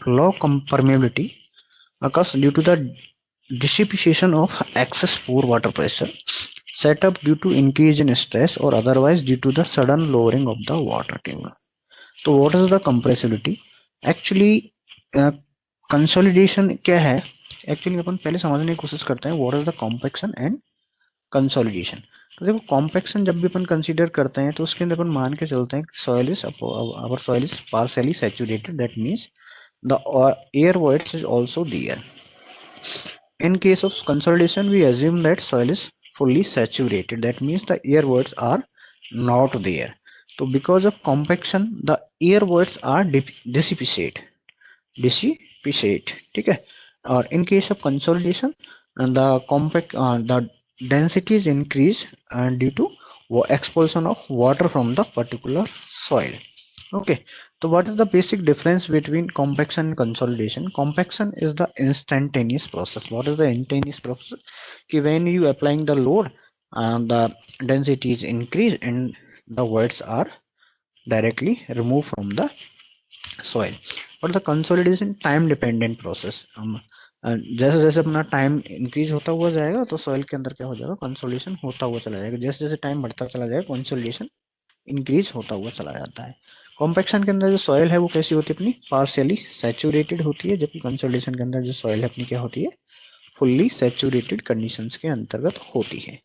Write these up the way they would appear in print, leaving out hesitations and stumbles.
low permeability occurs due to the dissipation of excess pore water pressure set up due to increase in stress or otherwise due to the sudden lowering of the water table. तो what is the compressibility? Actually consolidation क्या है? Actually अपन पहले समझने की कोशिश करते हैं what is the compaction and consolidation. तो देखो कॉम्पैक्शन जब भी अपन कंसीडर करते हैं तो उसके अंदर अपन मान के चलते हैं soil is our soil is partially saturated, that means the air voids is also there. In case of consolidation, we assume that soil is fully saturated. That means the air voids are not there. So because of compaction, the air voids are dissipate. ठीक है। और in case of consolidation, the density is increased due to expulsion of water from the particular soil. Okay, so what is the basic difference between compaction and consolidation? Compaction is the instantaneous process. What is the instantaneous process? कि when you applying the load, the density is increased and the voids are directly removed from the soil. But the consolidation time dependent process. जैसे जैसे अपना time increase होता हुआ जाएगा तो soil के अंदर क्या हो जाएगा, कंसोलिडेशन होता हुआ चला जाएगा। जैसे जैसे टाइम बढ़ता चला जाएगा कंसोलिडेशन इंक्रीज होता हुआ चला जाता है। कॉम्पैक्शन के अंदर जो सॉइल है वो कैसी होती है अपनी, पार्शियली सैचुरेटेड होती है, जबकि कंसोलिडेशन के अंदर जो सॉइल है अपनी क्या होती है, फुल्ली सैचुरेटेड कंडीशंस के अंतर्गत होती है।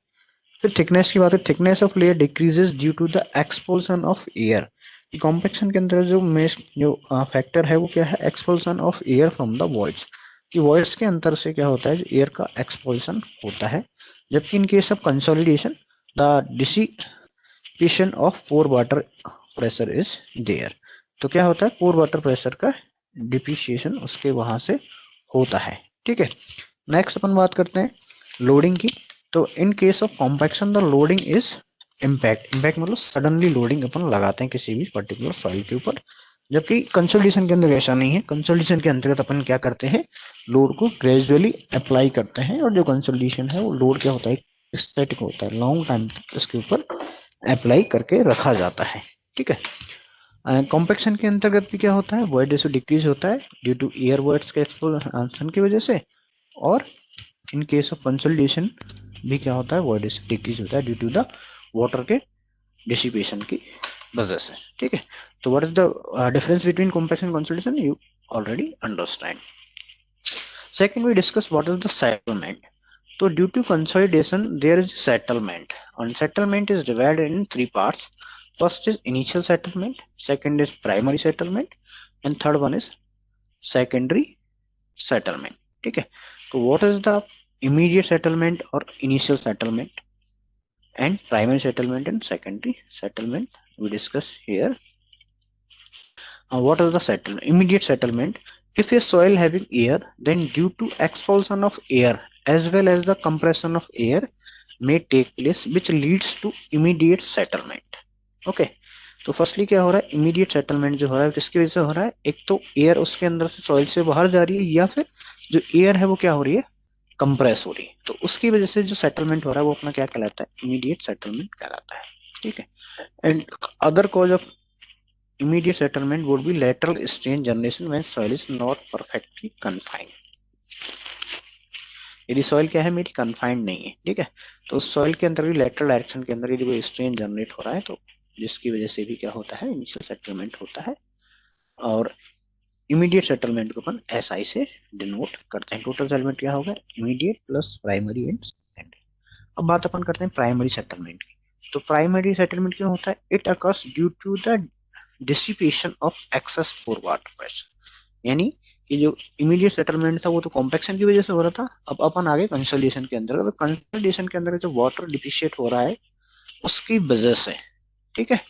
फिर थिकनेस की बात है, thickness of layer decreases due to the expulsion of air. Compaction के अंदर जो फैक्टर है वो क्या है, expulsion of air from the voids. कि वॉइड्स के अंदर से क्या होता है, एयर का एक्सपल्सन होता है। जबकि in case of consolidation the dissipation of pore water pressure is there. तो क्या होता है, पोर वाटर प्रेशर का डिप्रिशिएशन उसके वहां से होता है। ठीक है, नेक्स्ट अपन बात करते हैं लोडिंग की। तो इन case of compaction the loading is impact. Impact मतलब सडनली लोडिंग अपन लगाते हैं किसी भी पर्टिकुलर सॉइल के ऊपर, जबकि कंसोलिडेशन के अंदर ऐसा नहीं है। कंसोलिडेशन के अंतर्गत अपन क्या करते हैं, लोड को ग्रेजुअली अप्लाई करते हैं, और जो कंसोलिडेशन है वो लोड क्या होता है, स्टैटिक होता है, लॉन्ग टाइम तक इसके ऊपर अप्लाई करके रखा जाता है। ठीक है, कॉम्पैक्शन के अंतर्गत भी क्या होता है, वॉइड रेशियो डिक्रीज होता है ड्यू टू एयर वॉइड्स के एक्सपोजर की वजह से, और इन केस ऑफ कंसोलिडेशन भी क्या होता है, वॉइड रेशियो डिक्रीज होता है ड्यू टू द वाटर के डिसिपेशन की वजह से। ठीक है, तो what is the difference between compaction and consolidation, you already understand. Second we discuss what is the settlement. तो due to consolidation there is settlement, and settlement is divided in three parts. First is initial settlement, second is primary settlement, and third one is secondary settlement. ठीक है, तो what is the immediate settlement or initial settlement and primary settlement and secondary settlement we discuss here. What is the settlement? Immediate settlement: if a soil having air, then due to expulsion of air as well as the compression of air may take place which leads to immediate settlement. Okay, तो firstly क्या हो रहा है, immediate settlement जो हो रहा है किसकी वजह से हो रहा है, एक तो एयर उसके अंदर से सॉइल से बाहर जा रही है, या फिर जो एयर है वो क्या हो रही है, कंप्रेस हो रही है। तो उसकी वजह से जो सेटलमेंट हो रहा है वो अपना क्या कहलाता है, इमीडिएट सेटलमेंट कहलाता है। ठीक है, and other cause of immediate settlement would be lateral strain generation when soil is not perfectly confined. यदि सॉइल क्या है मेरी कन्फाइंड नहीं है, ठीक है, तो सॉइल के अंदर भी लेटरल डायरेक्शन के अंदर यदि कोई स्ट्रेन जनरेट हो रहा है तो जिसकी वजह से भी क्या होता है, इनिशियल सेटलमेंट होता है। और इमीडिएट सेटलमेंट को अपन एसआई से डिनोट करते हैं। टोटल सेटलमेंट क्या होगा, immediate plus primary and secondary. अब बात अपन करते हैं प्राइमरी सेटलमेंट की। तो प्राइमरी सेटलमेंट क्यों होता है, it occurs due to the dissipation of excess pore water pressure. यानी कि जो इमीडिएट सेटलमेंट था वो तो कॉम्पैक्शन की वजह से हो रहा था, अब अपन आगे कंसोलिडेशन के अंदर। तो कंसोलिडेशन के अंदर जो वाटर डिप्रिशिएट हो रहा है उसकी वजह से, ठीक है,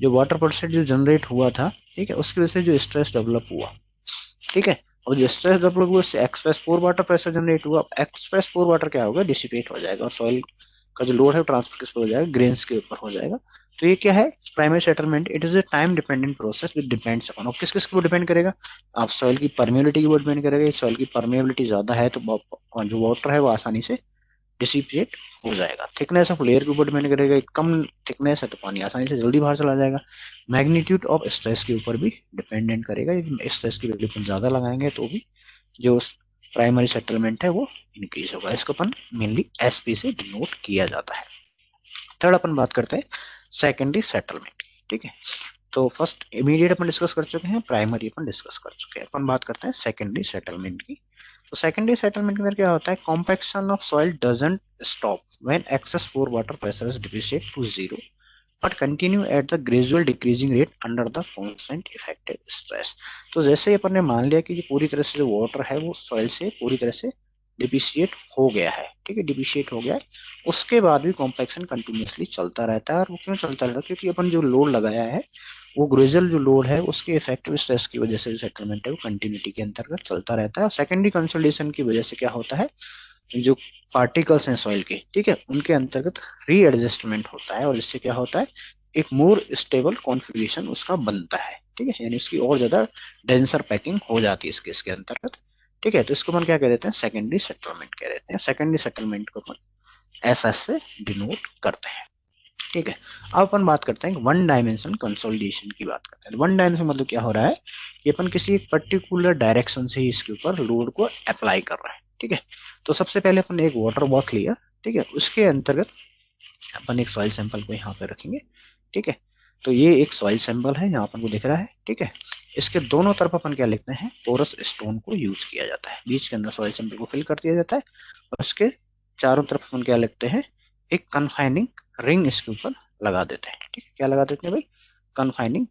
जो वाटर प्रेशर जो जनरेट हुआ था, ठीक है, उसकी वजह से जो स्ट्रेस डेवलप हुआ, ठीक है, और जो स्ट्रेस डेवलप हुआ उससे एक्सप्रेस पोर वाटर प्रेशर जनरेट हुआ। एक्सप्रेस पोर वाटर क्या होगा, डिसिपेट हो जाएगा, और सॉइल का जो लोड है ट्रांसफर किस पर हो जाएगा, ग्रेन्स के ऊपर हो जाएगा। तो ये क्या है, primary settlement. It is a time dependent process which depends upon, और किस किस को डिपेंड करेगा, आप सॉइल की परमेबिलिटी की डिपेंड करेगा। सॉइल की परमेबिलिटी ज्यादा है तो जो वाटर है वो आसानी से डिसिपिएट हो जाएगा। थिकनेस ऑफ लेयर के ऊपर डिपेंड करेगा, कम थिकनेस है तो पानी आसानी से जल्दी बाहर चला जाएगा। मैग्नीट्यूड ऑफ स्ट्रेस के ऊपर भी डिपेंडेंट करेगा, स्ट्रेस की वैल्यू अपन ज्यादा लगाएंगे तो भी जो प्राइमरी सेटलमेंट है वो इंक्रीज होगा। इसको अपन मेनली एसपी से डिनोट किया जाता है। थर्ड अपन बात करते हैं सेकेंडरी सेटलमेंट की, ठीक है। तो फर्स्ट इमीडिएट अपन डिस्कस कर चुके हैं, प्राइमरी अपन डिस्कस कर चुके हैं, अपन बात करते हैं सेकेंडरी सेटलमेंट की। तो सेकेंडरी सेटलमेंट के अंदर क्या होता है, compaction of soil doesn't stop when excess pore water pressure is depreciate to zero but continue at the gradual decreasing rate under the constant effective stress. तो जैसे ही अपन ने मान लिया कि जो पूरी तरह से जो वाटर है वो सॉइल से पूरी तरह से डिप्रिशिएट हो गया है, ठीक है, डिप्रिशिएट हो गया है, उसके बाद भी कॉम्पैक्शन कंटिन्यूसली चलता रहता है। और वो क्यों चलता रहता है, क्योंकि अपन जो लोड लगाया है वो ग्रेजुअल जो लोड है उसके इफेक्टिव स्ट्रेस की वजह से जो सेटलमेंट है वो कंटिन्यूटी के अंतर्गत चलता रहता है। और सेकेंडरी कंसोलिडेशन की वजह से क्या होता है, जो पार्टिकल्स हैं सॉइल के, ठीक है, उनके अंतर्गत रीएडजस्टमेंट होता है और इससे क्या होता है, एक मोर स्टेबल कॉन्फ़िगरेशन उसका बनता है, ठीक है, यानी उसकी और ज्यादा डेंसर पैकिंग हो जाती है इसके इसके अंतर्गत, ठीक है। तो इसको अपन क्या कह देते हैं, सेकेंडरी सेटलमेंट कह देते हैं। सेकेंडरी सेटलमेंट को अपन एसएस से डिनोट करते हैं, ठीक है। अब अपन बात करते हैं वन डायमेंशन कंसोलिडेशन की बात करते हैं। वन डायमेंशन मतलब क्या हो रहा है कि अपन किसी एक पर्टिकुलर डायरेक्शन से ही इसके ऊपर लोड को अप्लाई कर रहे हैं, ठीक है। तो सबसे पहले अपन ने एक वाटर बॉथ लिया, ठीक है, उसके अंतर्गत अपन एक सॉइल सैंपल को यहाँ पे रखेंगे, ठीक है। तो ये एक सॉइल सैंपल है, यहाँ अपन को दिख रहा है, ठीक है। इसके दोनों तरफ अपन क्या लिखते हैं, पोरस स्टोन को यूज किया जाता है, बीच के अंदर सॉइल सैंपल को फिल कर दिया जाता है और उसके चारों तरफ अपन क्या लिखते हैं, एक कन्फाइनिंग रिंग इसके ऊपर लगा देते हैं, ठीक है। क्या लगा देते हैं भाई, कन्फाइनिंग